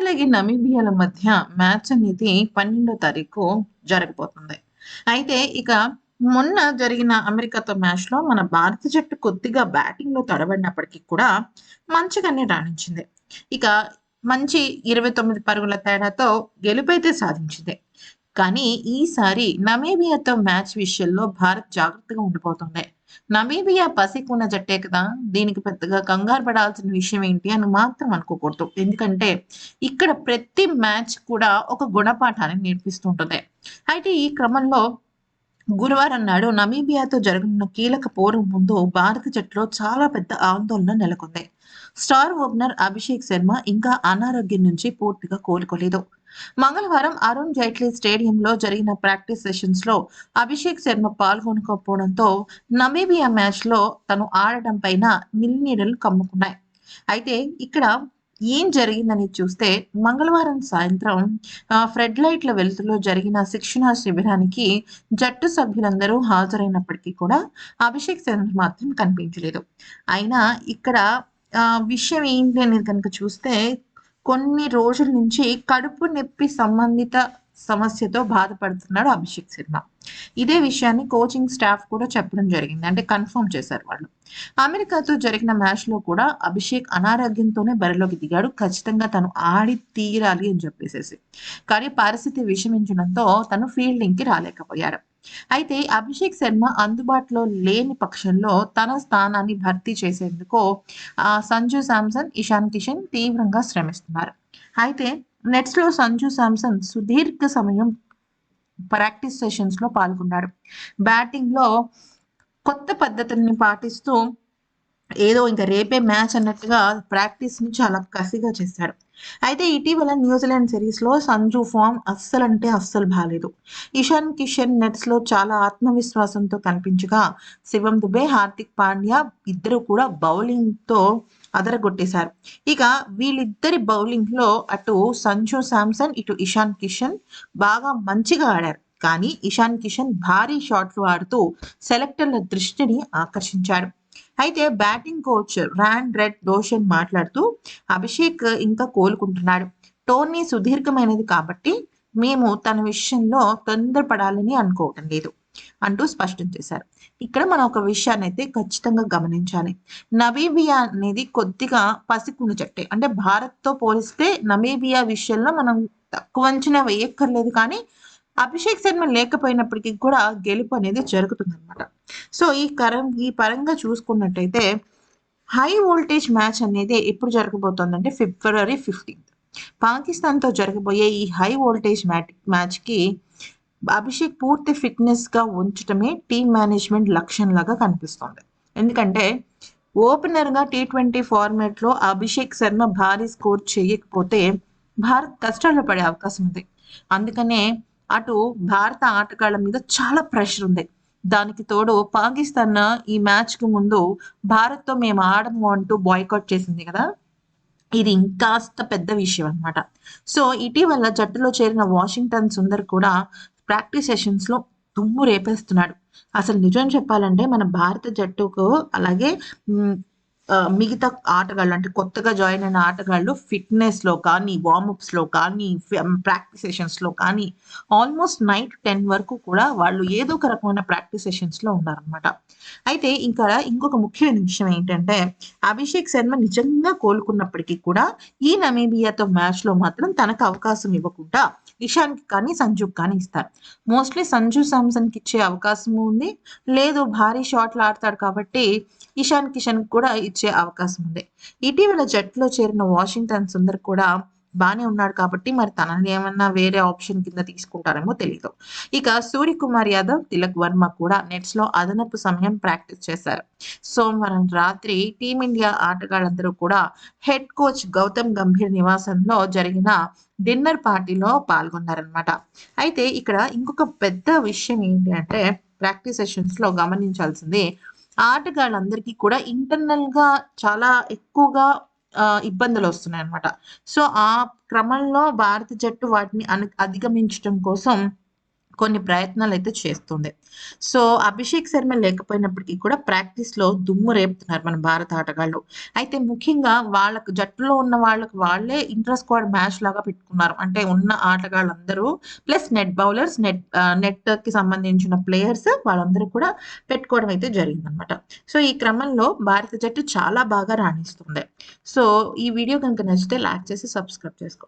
అలాగే నమీబియాల మధ్య మ్యాచ్ అనేది 12వ తారీఖు జరగబోతుంది. అయితే ఇక మొన్న జరిగిన అమెరికాతో మ్యాచ్‌లో మన భారత జట్టు కొద్దిగా బ్యాటింగ్‌లో తడబడినప్పటికీ కూడా మంచిగానే రాణించింది. ఇక మంచి 29 పరుగుల తేడాతో గెలుపైతే సాధించింది. కానీ ఈసారి నమీబియాతో మ్యాచ్ విషయంలో భారత్ జాగ్రత్తగా ఉండిపోతుంది. నమీబియా పసికూన జట్టే కదా! దీనికి పెద్దగా కంగారు పడాల్సిన విషయం ఏంటి అని మాత్రం అనుకోకూడదు. ఎందుకంటే ఇక్కడ ప్రతి మ్యాచ్ కూడా ఒక గుణపాఠాన్ని నేర్పిస్తూ ఉంటుంది. అయితే ఈ క్రమంలో గురువారం నాడు నమీబియాతో జరగనున్న కీలక పోరు ముందు భారత జట్టులో చాలా పెద్ద ఆందోళన నెలకొంది. స్టార్ ఓపెనర్ అభిషేక్ శర్మ ఇంకా అనారోగ్యం నుంచి పూర్తిగా కోలుకోలేదు. మంగళవారం అరుణ్ జైట్లీ స్టేడియంలో జరిగిన ప్రాక్టీస్ సెషన్స్ లో అభిషేక్ శర్మ పాల్గొనకపోవడంతో నమీబియా మ్యాచ్ లో తను ఆడటం పైన మిన్నీడలు కమ్ముకున్నాయి. అయితే ఇక్కడ ఏం జరిగిందని చూస్తే మంగళవారం సాయంత్రం ఫ్లడ్ లైట్ల వెలుతురులో జరిగిన శిక్షణా శిబిరానికి జట్టు సభ్యులందరూ హాజరైనప్పటికీ కూడా అభిషేక్ శర్మ మాత్రం కనిపించలేదు. అయినా ఇక్కడ విషయం ఏంటి అనేది కనుక చూస్తే కొన్ని రోజుల నుంచి కడుపు నొప్పి సంబంధిత సమస్యతో బాధపడుతున్నాడు అభిషేక్ శర్మ. ఇదే విషయాన్ని కోచింగ్ స్టాఫ్ కూడా చెప్పడం జరిగింది. అంటే కన్ఫర్మ్ చేశారు వాళ్ళు. అమెరికాతో జరిగిన మ్యాచ్‌లో కూడా అభిషేక్ అనారోగ్యంతోనే బరిలోకి దిగాడు. ఖచ్చితంగా తను ఆడి తీరాలి అని చెప్పేసేసి. కానీ పరిస్థితి విషమించడంతో తను ఫీల్డింగ్‌కి రాలేకపోయాడు. అయితే అభిషేక్ శర్మ అందుబాటులో లేని పక్షంలో తన స్థానాన్ని భర్తీ చేసేందుకు సంజు శాంసన్, ఇషాన్ కిషన్ తీవ్రంగా శ్రమిస్తున్నారు. అయితే నెట్స్‌లో సంజు శాంసన్ సుదీర్ఘ సమయం ప్రాక్టీస్ సెషన్స్‌లో పాల్గొన్నాడు. బ్యాటింగ్‌లో కొత్త పద్ధతుల్ని పాటిస్తూ ఏదో ఇంక రేపే మ్యాచ్ అన్నట్టుగా ప్రాక్టీస్‌ని చాలా కసిగా చేశాడు. అయితే ఇటీవల న్యూజిలాండ్ సిరీస్‌లో సంజు ఫామ్ అస్సలంటే అస్సలు బాలేదు. ఇషాన్ కిషన్ నెట్స్‌లో చాలా ఆత్మవిశ్వాసంతో కనిపించగా, శివం దుబే, హార్దిక్ పాండ్యా ఇద్దరు కూడా బౌలింగ్‌తో అదరగొట్టేశారు. ఇక వీళ్ళిద్దరి బౌలింగ్‌లో అటు సంజు శాంసన్, ఇటు ఇషాన్ కిషన్ బాగా మంచిగా ఆడారు. కానీ ఇషాన్ కిషన్ భారీ షాట్లు ఆడుతూ సెలెక్టర్ల దృష్టిని ఆకర్షించాడు. అయితే బ్యాటింగ్ కోచ్ రాన్ రెడ్ డోషన్ మాట్లాడుతూ అభిషేక్ ఇంకా కోలుకుంటున్నాడు. టోర్నీ సుదీర్ఘమైనది కాబట్టి మేము తన విషయంలో తొందరపడాలని అనుకోవటం లేదు అంటూ స్పష్టం చేశారు. ఇక్కడ మనం ఒక విషయాన్ని అయితే ఖచ్చితంగా గమనించాలి. నమీబియా అనేది కొద్దిగా పసికున్న జట్టే. అంటే భారత్‌తో పోలిస్తే నమీబియా విషయంలో మనం తక్కువ అంచనా వేయక్కర్లేదు కానీ అభిషేక్ శర్మ లేకపోయినప్పటికీ కూడా గెలుపు అనేది జరుగుతుందన్నమాట. సో ఈ పరంగా చూసుకున్నట్టయితే హై వోల్టేజ్ మ్యాచ్ అనేది ఎప్పుడు జరగబోతోందంటే ఫిబ్రవరి 15 పాకిస్తాన్‌తో జరగబోయే ఈ హై వోల్టేజ్ మ్యాచ్‌కి అభిషేక్ పూర్తి ఫిట్‌నెస్‌గా ఉంచటమే టీమ్ మేనేజ్‌మెంట్ లక్ష్యంలాగా కనిపిస్తోంది. ఎందుకంటే ఓపెనర్‌గా టీ20 ఫార్మాట్‌లో అభిషేక్ శర్మ భారీ స్కోర్ చేయకపోతే భారత్ కష్టాల్లో పడే అవకాశం ఉంది. అందుకనే అటు భారత ఆటగాళ్ల మీద చాలా ప్రెషర్ ఉంది. దానికి తోడు పాకిస్తాన్ ఈ మ్యాచ్‌కి ముందు భారత్‌తో మేము ఆడము అంటూ బాయ్‌కాట్ చేసింది కదా! ఇది ఇంకాస్త పెద్ద విషయం అన్నమాట. సో ఇటీవల జట్టులో చేరిన వాషింగ్టన్ సుందర్ కూడా ప్రాక్టీస్ సెషన్స్‌లో దుమ్ము రేపేస్తున్నాడు. అసలు నిజం చెప్పాలంటే మన భారత జట్టుకు అలాగే మిగతా ఆటగాళ్ళు అంటే కొత్తగా జాయిన్ అయిన ఆటగాళ్ళు ఫిట్‌నెస్‌లో కానీ, వార్మప్స్‌లో కానీ, ప్రాక్టీస్ సెషన్స్‌లో కానీ ఆల్మోస్ట్ నైట్ 10 వరకు కూడా వాళ్ళు ఏదో ఒక రకమైన ప్రాక్టీస్ సెషన్స్‌లో ఉన్నారనమాట. అయితే ఇంకా ఇంకొక ముఖ్యమైన విషయం ఏంటంటే అభిషేక్ శర్మ నిజంగా కోలుకున్నప్పటికీ కూడా ఈ నమీబియాతో మ్యాచ్‌లో మాత్రం తనకు అవకాశం ఇవ్వకుండా ఇషాన్‌కి కానీ, సంజుకి కానీ ఇస్తారు. మోస్ట్‌లీ సంజు శాంసన్‌కి ఇచ్చే అవకాశము ఉంది. లేదు భారీ షాట్లు ఆడతాడు కాబట్టి ఇషాన్ కిషన్‌కి కూడా ఇచ్చే అవకాశం ఉంది. ఇటీవల జట్టులో చేరిన వాషింగ్టన్ సుందర్ కూడా బానే ఉన్నాడు కాబట్టి మరి తనని ఏమన్నా వేరే ఆప్షన్ కింద తీసుకుంటారేమో తెలీదు. ఇక సూర్యకుమార్ యాదవ్, తిలక్ వర్మ కూడా నెట్స్‌లో అదనపు సమయం ప్రాక్టీస్ చేశారు. సోమవారం రాత్రి టీమిండియా ఆటగాళ్లందరూ కూడా హెడ్ కోచ్ గౌతమ్ గంభీర్ నివాసంలో జరిగిన డిన్నర్ పార్టీలో పాల్గొన్నారనమాట. అయితే ఇక్కడ ఇంకొక పెద్ద విషయం ఏంటి అంటే ప్రాక్టీస్ సెషన్స్‌లో గమనించాల్సింది ఆటగాళ్ళందరికీ కూడా ఇంటర్నల్‌గా చాలా ఎక్కువగా ఇబ్బందులొస్తున్నాయన్నమాట. సో, ఆ క్రమంలో భారత జట్టు వాటిని అధిగమించటం కోసం కొన్ని ప్రయత్నాలైతే చేస్తుంది. సో, అభిషేక్ శర్మ లేకపోయినప్పటికీ కూడా ప్రాక్టీస్‌లో దుమ్ము రేపుతున్నారు మన భారత ఆటగాళ్ళు. అయితే ముఖ్యంగా వాళ్ళకి జట్టులో ఉన్న వాళ్ళకి వాళ్ళే ఇంటర్ స్క్వాడ్ మ్యాచ్ లాగా పెట్టుకున్నారు. అంటే ఉన్న ఆటగాళ్ళందరూ ప్లస్ నెట్ బౌలర్స్, నెట్‌కి సంబంధించిన ప్లేయర్స్ వాళ్ళందరూ కూడా పెట్టుకోవడం అయితే జరిగిందనమాట. సో, ఈ క్రమంలో భారత జట్టు చాలా బాగా రాణిస్తుంది. సో, ఈ వీడియో గనుక నచ్చితే లైక్ చేసి సబ్స్క్రైబ్ చేసుకోండి.